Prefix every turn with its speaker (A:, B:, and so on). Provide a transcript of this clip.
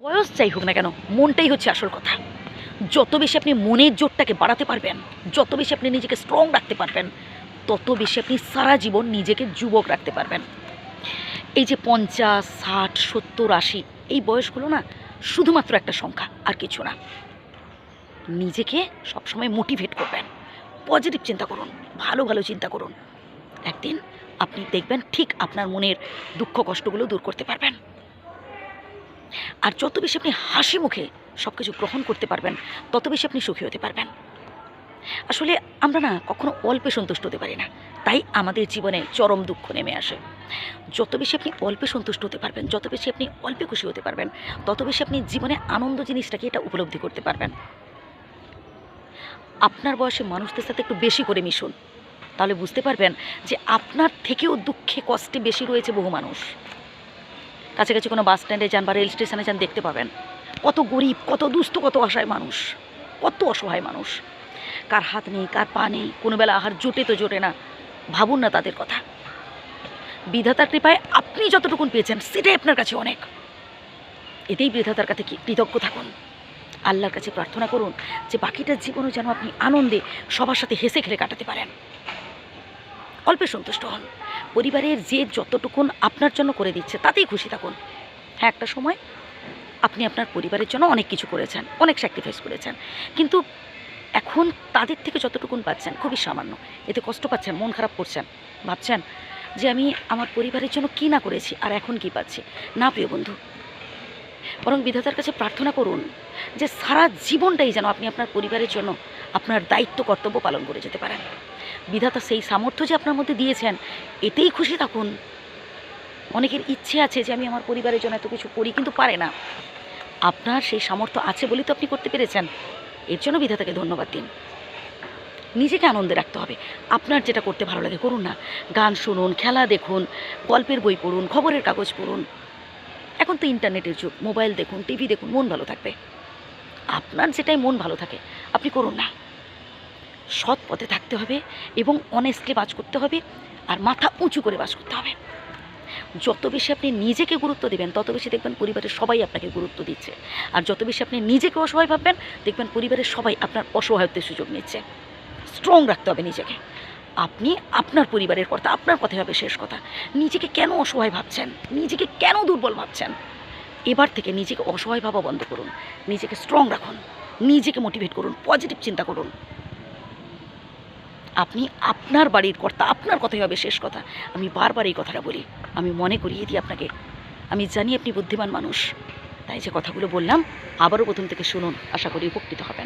A: বয়স যাই হোক না কেন, মনটাই হচ্ছে আসল কথা। যত বেশি আপনি মনের জোরটাকে বাড়াতে পারবেন, যত বেশি আপনি নিজেকে স্ট্রং রাখতে পারবেন, তত বেশি আপনি সারা জীবন নিজেকে যুবক রাখতে পারবেন। এই যে ৫০, ৬০, ৭০, ৮০ এই বয়সগুলো না শুধুমাত্র একটা সংখ্যা, আর কিছু না। নিজেকে সবসময় মোটিভেট করবেন, পজিটিভ চিন্তা করুন, ভালো ভালো চিন্তা করুন। একদিন আপনি দেখবেন ঠিক আপনার মনের দুঃখ কষ্টগুলো দূর করতে পারবেন। আর যত বেশি আপনি হাসি মুখে সব কিছু গ্রহণ করতে পারবেন, তত বেশি আপনি সুখী হতে পারবেন। আসলে আমরা না কখনো অল্পে সন্তুষ্ট হতে পারি না, তাই আমাদের জীবনে চরম দুঃখ নেমে আসে। যত বেশি আপনি অল্পে সন্তুষ্ট হতে পারবেন, যত বেশি আপনি অল্পে খুশি হতে পারবেন, তত বেশি আপনি জীবনে আনন্দ জিনিসটাকে এটা উপলব্ধি করতে পারবেন। আপনার বয়সে মানুষদের সাথে একটু বেশি করে মিশুন, তাহলে বুঝতে পারবেন যে আপনার থেকেও দুঃখে কষ্টে বেশি রয়েছে বহু মানুষ। কাছাকাছি কোনো বাস স্ট্যান্ডে যান বা রেল স্টেশনে যান, দেখতে পাবেন কত গরিব, কত দুস্থ, কত অসহায় মানুষ, কত অসহায় মানুষ। কার হাত নেই, কার পা নেই, কোনো বেলা আহার জোটে তো জোটে না। ভাবুন না তাদের কথা। বিধাতার কৃপায় আপনি যতটুকুন পেয়েছেন সেটাই আপনার কাছে অনেক। এতেই বিধাতার কাছে কৃতজ্ঞ থাকুন। আল্লাহর কাছে প্রার্থনা করুন যে বাকিটা জীবনও যেন আপনি আনন্দে সবার সাথে হেসে খেলে কাটাতে পারেন। অল্পে সন্তুষ্ট হন। পরিবারের যে যতটুকুন আপনার জন্য করে দিচ্ছে তাতেই খুশি থাকুন। হ্যাঁ, একটা সময় আপনি আপনার পরিবারের জন্য অনেক কিছু করেছেন, অনেক স্যাক্রিফাইস করেছেন, কিন্তু এখন তাদের থেকে যতটুকুন পাচ্ছেন খুবই সামান্য। এতে কষ্ট পাচ্ছেন, মন খারাপ করছেন, ভাবছেন যে আমি আমার পরিবারের জন্য কী না করেছি আর এখন কি পাচ্ছি। না প্রিয় বন্ধু, বরং বিধাতার কাছে প্রার্থনা করুন যে সারা জীবনটাই যেন আপনি আপনার পরিবারের জন্য আপনার দায়িত্ব কর্তব্য পালন করে যেতে পারেন। বিধাতা সেই সামর্থ্য যে আপনার মধ্যে দিয়েছেন, এতেই খুশি থাকুন। অনেকের ইচ্ছে আছে যে আমি আমার পরিবারের জন্য এত কিছু করি, কিন্তু পারে না। আপনার সেই সামর্থ্য আছে বলেই তো আপনি করতে পেরেছেন। এর জন্য বিধাতাকে ধন্যবাদ দিন। নিজেকে আনন্দে রাখতে হবে। আপনার যেটা করতে ভালো লাগে করুন না। গান শুনুন, খেলা দেখুন, গল্পের বই পড়ুন, খবরের কাগজ পড়ুন। এখন তো ইন্টারনেটের যুগ, মোবাইল দেখুন, টিভি দেখুন, মন ভালো থাকবে। আপনার যেটাই মন ভালো থাকে আপনি করুন না। সৎ পথে থাকতে হবে এবং অনেস্টলি বাস করতে হবে, আর মাথা উঁচু করে বাস করতে হবে। যত বেশি আপনি নিজেকে গুরুত্ব দেবেন, তত বেশি দেখবেন পরিবারের সবাই আপনাকে গুরুত্ব দিচ্ছে। আর যত বেশি আপনি নিজেকে অসহায় ভাববেন, দেখবেন পরিবারের সবাই আপনার অসহায়ত্বের সুযোগ নিচ্ছে। স্ট্রং রাখতে হবে নিজেকে। আপনি আপনার পরিবারের কথা, আপনার কথাই হবে শেষ কথা। নিজেকে কেন অসহায় ভাবছেন, নিজেকে কেন দুর্বল ভাবছেন? এবার থেকে নিজেকে অসহায় ভাবা বন্ধ করুন। নিজেকে স্ট্রং রাখুন, নিজেকে মোটিভেট করুন, পজিটিভ চিন্তা করুন। আপনি আপনার বাড়ির কর্তা, আপনার কথাই হবে শেষ কথা। আমি বারবার এই কথাটা বলি, আমি মনে করিয়ে দিই আপনাকে। আমি জানি আপনি বুদ্ধিমান মানুষ, তাই যে কথাগুলো বললাম আবারও প্রথম থেকে শুনুন, আশা করি উপকৃত হবেন।